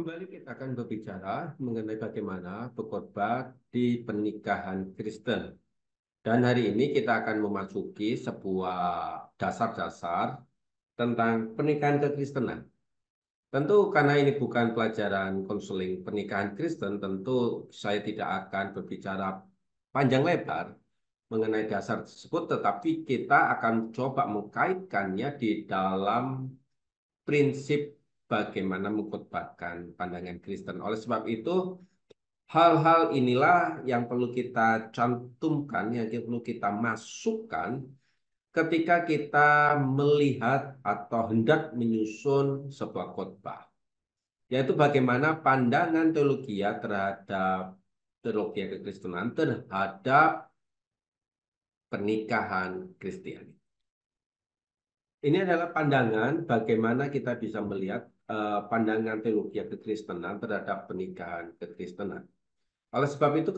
Kembali kita akan berbicara mengenai bagaimana berkhotbah di pernikahan Kristen. Dan hari ini kita akan memasuki sebuah dasar-dasar tentang pernikahan kekristenan. Tentu karena ini bukan pelajaran konseling pernikahan Kristen, tentu saya tidak akan berbicara panjang lebar mengenai dasar tersebut, tetapi kita akan coba mengkaitkannya di dalam prinsip bagaimana mengkhotbahkan pandangan Kristen. Oleh sebab itu, hal-hal inilah yang perlu kita cantumkan, yang perlu kita masukkan ketika kita melihat atau hendak menyusun sebuah khotbah, yaitu bagaimana pandangan teologia terhadap teologi kekristenan terhadap pernikahan Kristiani. Ini adalah pandangan bagaimana kita bisa melihat pandangan teologi kekristenan terhadap pernikahan kekristenan. Oleh sebab itu,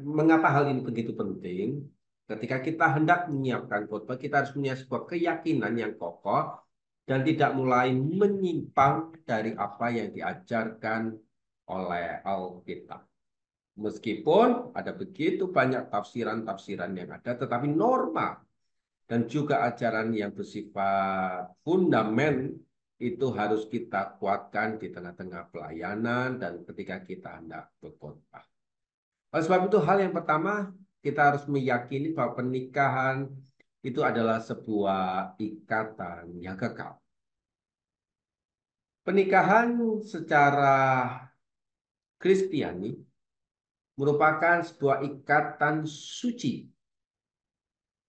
mengapa hal ini begitu penting? Ketika kita hendak menyiapkan khotbah, kita harus punya sebuah keyakinan yang kokoh dan tidak mulai menyimpang dari apa yang diajarkan oleh Alkitab. Meskipun ada begitu banyak tafsiran-tafsiran yang ada, tetapi norma dan juga ajaran yang bersifat fundamen itu harus kita kuatkan di tengah-tengah pelayanan dan ketika kita hendak berkhotbah. Oleh sebab itu, hal yang pertama, kita harus meyakini bahwa pernikahan itu adalah sebuah ikatan yang kekal. Pernikahan secara Kristiani merupakan sebuah ikatan suci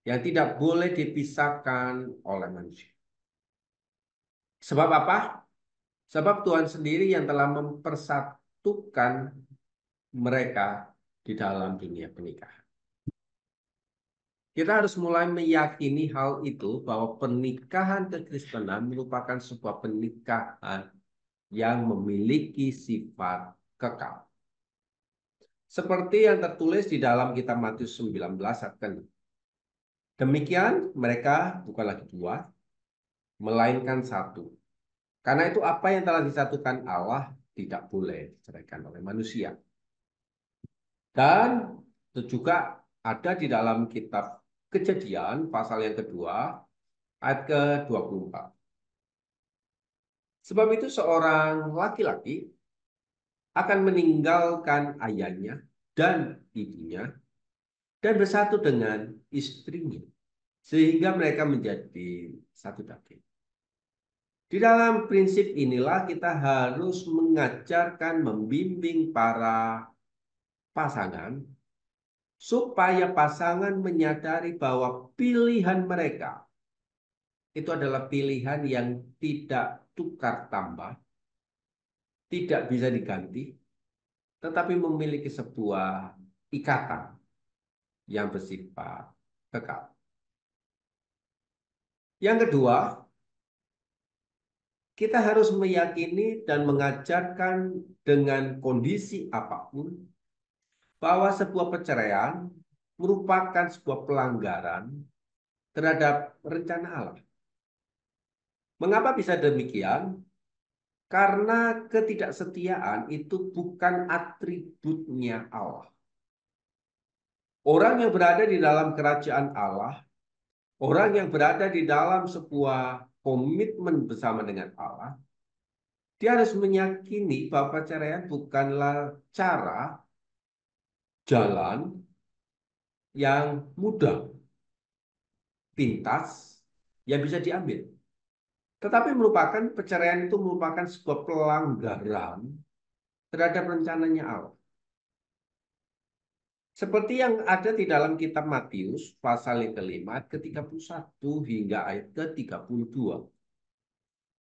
yang tidak boleh dipisahkan oleh manusia. Sebab apa? Sebab Tuhan sendiri yang telah mempersatukan mereka di dalam dunia pernikahan. Kita harus mulai meyakini hal itu bahwa pernikahan kekristenan merupakan sebuah pernikahan yang memiliki sifat kekal. Seperti yang tertulis di dalam kitab Matius 19 ayat 6. Demikian mereka bukan lagi dua, melainkan satu. Karena itu apa yang telah disatukan Allah tidak boleh diceraikan oleh manusia. Dan itu juga ada di dalam kitab Kejadian pasal yang kedua ayat ke-24. Sebab itu seorang laki-laki akan meninggalkan ayahnya dan ibunya dan bersatu dengan istrinya sehingga mereka menjadi satu daging. Di dalam prinsip inilah kita harus mengajarkan, membimbing para pasangan supaya pasangan menyadari bahwa pilihan mereka itu adalah pilihan yang tidak tukar tambah, tidak bisa diganti, tetapi memiliki sebuah ikatan yang bersifat kekal. Yang kedua, kita harus meyakini dan mengajarkan dengan kondisi apapun bahwa sebuah perceraian merupakan sebuah pelanggaran terhadap rencana Allah. Mengapa bisa demikian? Karena ketidaksetiaan itu bukan atributnya Allah. Orang yang berada di dalam kerajaan Allah, orang yang berada di dalam sebuah komitmen bersama dengan Allah, dia harus meyakini bahwa perceraian bukanlah cara, jalan yang mudah, pintas, yang bisa diambil. Tetapi perceraian itu merupakan sebuah pelanggaran terhadap rencananya Allah. Seperti yang ada di dalam kitab Matius pasal yang kelima ke-31 hingga ayat ke-32.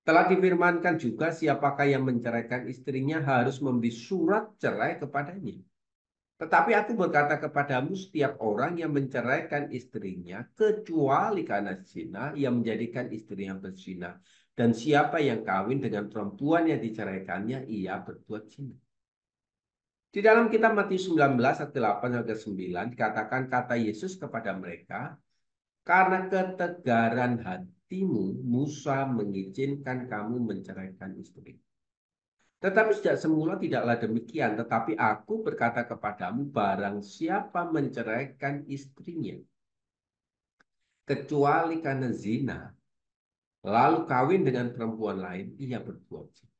Telah difirmankan juga siapakah yang menceraikan istrinya harus memberi surat cerai kepadanya. Tetapi aku berkata kepadamu setiap orang yang menceraikan istrinya kecuali karena zina yang menjadikan istrinya berzina. Dan siapa yang kawin dengan perempuan yang diceraikannya ia berbuat zina. Di dalam kitab Matius 19 ayat 8 sampai 9 dikatakan kata Yesus kepada mereka, karena ketegaran hatimu Musa mengizinkan kamu menceraikan istri. Tetapi sejak semula tidaklah demikian, tetapi aku berkata kepadamu, barang siapa menceraikan istrinya, kecuali karena zina, lalu kawin dengan perempuan lain, ia berbuat zina.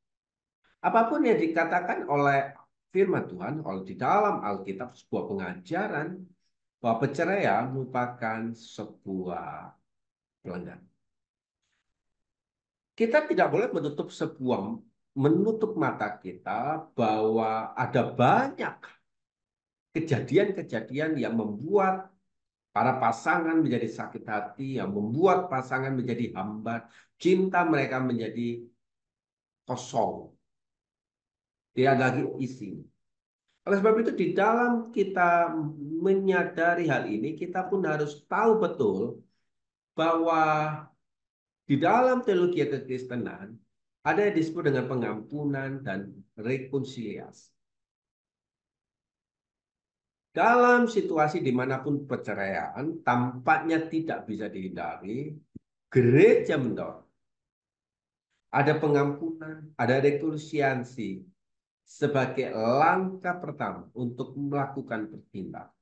Apapun yang dikatakan oleh firman Tuhan, oleh di dalam Alkitab, sebuah pengajaran bahwa perceraian merupakan sebuah pelanggaran. Kita tidak boleh menutup mata kita bahwa ada banyak kejadian-kejadian yang membuat para pasangan menjadi sakit hati, yang membuat pasangan menjadi hambar, cinta mereka menjadi kosong, tidak ada lagi isi. Oleh sebab itu, di dalam kita menyadari hal ini, kita pun harus tahu betul bahwa di dalam teologi kekristenan ada yang disebut dengan pengampunan dan rekonsiliasi. Dalam situasi dimanapun perceraian tampaknya tidak bisa dihindari, gereja mendorong ada pengampunan, ada rekonsiliasi sebagai langkah pertama untuk melakukan pertindakan.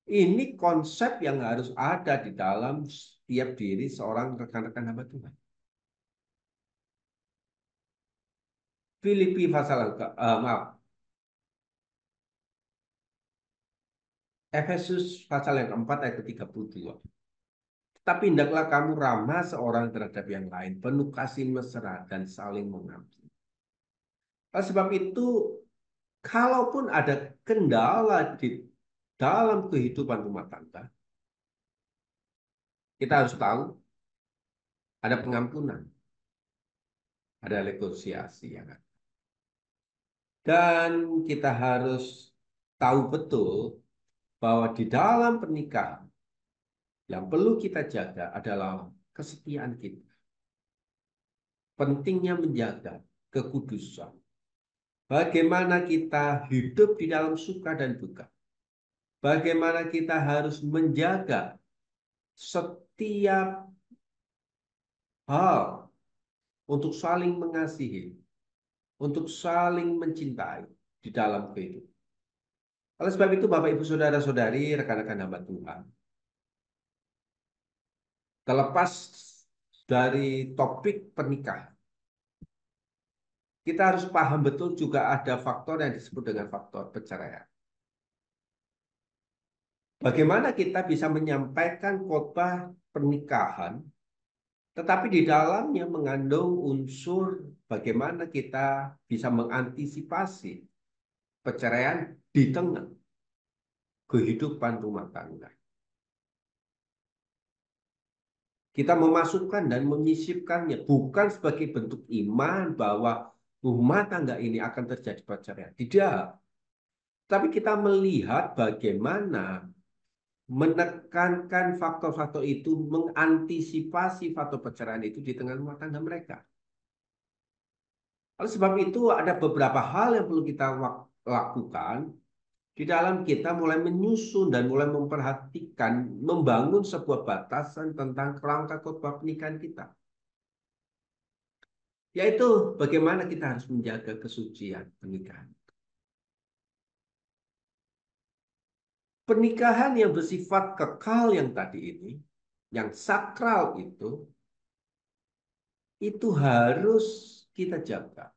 Ini konsep yang harus ada di dalam setiap diri seorang rekan-rekan hamba Tuhan. Filipi pasal maaf, Efesus pasal yang keempat ayat ke-32. Tapi hendaklah kamu ramah seorang terhadap yang lain, penuh kasih mesra dan saling mengasihi. Oleh sebab itu, kalaupun ada kendala di dalam kehidupan rumah tangga, kita harus tahu ada pengampunan, ada rekonsiliasi yang ada. Dan kita harus tahu betul bahwa di dalam pernikahan yang perlu kita jaga adalah kesetiaan kita. Pentingnya menjaga kekudusan. Bagaimana kita hidup di dalam suka dan duka. Bagaimana kita harus menjaga setiap hal untuk saling mengasihi, untuk saling mencintai di dalam kehidupan. Oleh sebab itu, Bapak, Ibu, Saudara-saudari, rekan-rekan hamba Tuhan, terlepas dari topik pernikahan, kita harus paham betul juga ada faktor yang disebut dengan faktor perceraian. Bagaimana kita bisa menyampaikan khotbah pernikahan, tetapi di dalamnya mengandung unsur bagaimana kita bisa mengantisipasi perceraian di tengah kehidupan rumah tangga. Kita memasukkan dan menyisipkannya bukan sebagai bentuk iman bahwa rumah tangga ini akan terjadi perceraian. Tidak. Tapi kita melihat bagaimana menekankan faktor-faktor itu, mengantisipasi faktor perceraian itu di tengah rumah tangga mereka. Oleh sebab itu ada beberapa hal yang perlu kita lakukan di dalam kita mulai menyusun dan mulai memperhatikan, membangun sebuah batasan tentang kerangka khotbah pernikahan kita. Yaitu bagaimana kita harus menjaga kesucian pernikahan. Pernikahan yang bersifat kekal yang tadi ini, yang sakral itu harus kita jaga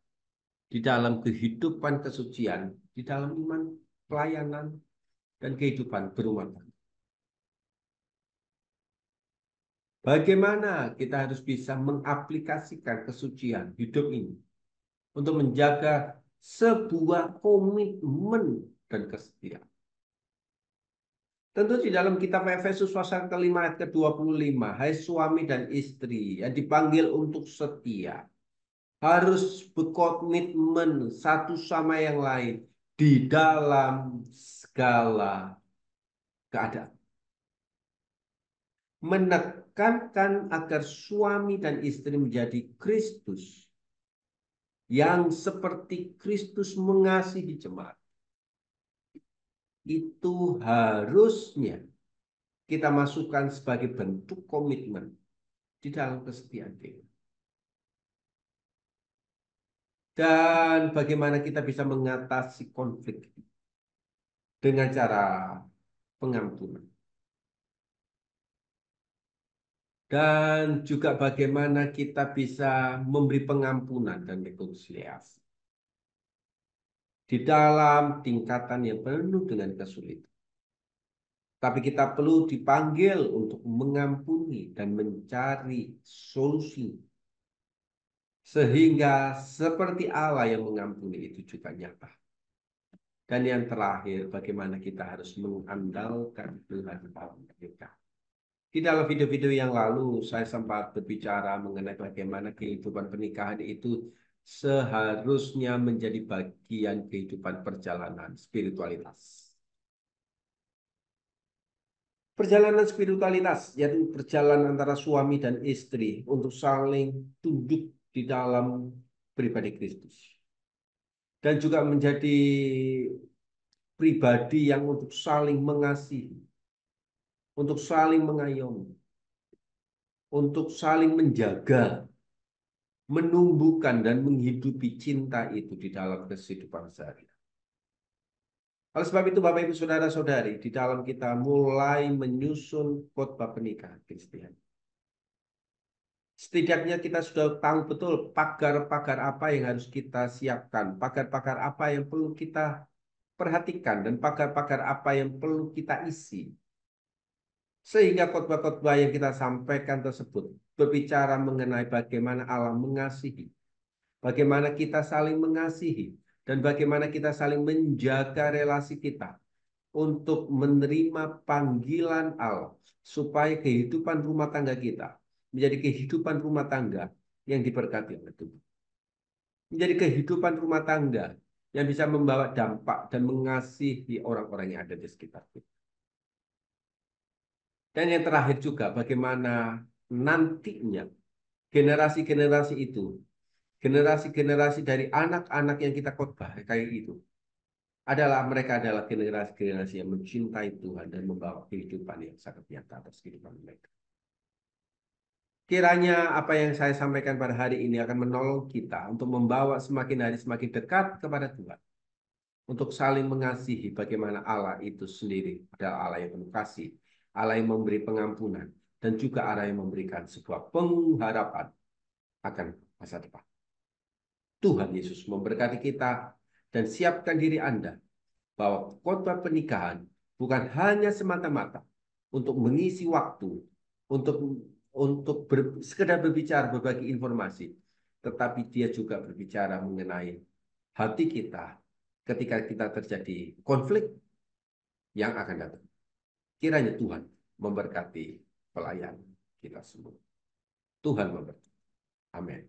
di dalam kehidupan kesucian, di dalam iman, pelayanan, dan kehidupan berumah tangga. Bagaimana kita harus bisa mengaplikasikan kesucian hidup ini untuk menjaga sebuah komitmen dan kesetiaan. Tentu di dalam kitab Efesus pasal ke-5 ayat ke-25, hai suami dan istri yang dipanggil untuk setia, harus berkomitmen satu sama yang lain di dalam segala keadaan. Menekankan agar suami dan istri menjadi Kristus, yang seperti Kristus mengasihi jemaat. Itu harusnya kita masukkan sebagai bentuk komitmen di dalam kesetiaan kita. dan bagaimana kita bisa mengatasi konflik dengan cara pengampunan. Dan juga bagaimana kita bisa memberi pengampunan dan rekonsiliasi di dalam tingkatan yang penuh dengan kesulitan. Tapi kita perlu dipanggil untuk mengampuni dan mencari solusi. Sehingga seperti Allah yang mengampuni itu juga nyata. Dan yang terakhir, bagaimana kita harus mengandalkan Tuhan dalam kita. Di dalam video-video yang lalu, saya sempat berbicara mengenai bagaimana kehidupan pernikahan itu seharusnya menjadi bagian kehidupan perjalanan spiritualitas. Perjalanan spiritualitas, yaitu perjalanan antara suami dan istri untuk saling tunduk di dalam pribadi Kristus. Dan juga menjadi pribadi yang untuk saling mengasihi, untuk saling mengayomi, untuk saling menjaga, menumbuhkan dan menghidupi cinta itu di dalam kehidupan sehari. Oleh sebab itu, Bapak Ibu Saudara-saudari, di dalam kita mulai menyusun khotbah pernikahan Kristen. Setidaknya kita sudah tahu betul pagar-pagar apa yang harus kita siapkan, pagar-pagar apa yang perlu kita perhatikan, dan pagar-pagar apa yang perlu kita isi. Sehingga khotbah-khotbah yang kita sampaikan tersebut berbicara mengenai bagaimana Allah mengasihi, bagaimana kita saling mengasihi, dan bagaimana kita saling menjaga relasi kita untuk menerima panggilan Allah, supaya kehidupan rumah tangga kita menjadi kehidupan rumah tangga yang diberkati oleh Tuhan. Menjadi kehidupan rumah tangga yang bisa membawa dampak dan mengasihi orang-orang yang ada di sekitar kita. Dan yang terakhir juga bagaimana nantinya generasi-generasi itu, generasi-generasi dari anak-anak yang kita khotbah kayak itu, mereka adalah generasi-generasi yang mencintai Tuhan dan membawa kehidupan yang sangat nyata atas kehidupan mereka. Kiranya apa yang saya sampaikan pada hari ini akan menolong kita untuk membawa semakin hari semakin dekat kepada Tuhan. Untuk saling mengasihi bagaimana Allah itu sendiri adalah Allah yang penuh kasih, Allah yang memberi pengampunan, dan juga Allah yang memberikan sebuah pengharapan akan masa depan. Tuhan Yesus memberkati kita dan siapkan diri Anda bahwa khotbah pernikahan bukan hanya semata-mata untuk mengisi waktu, untuk sekedar berbicara, berbagi informasi, tetapi dia juga berbicara mengenai hati kita ketika kita terjadi konflik yang akan datang. Kiranya Tuhan memberkati pelayan kita semua. Tuhan memberkati. Amin.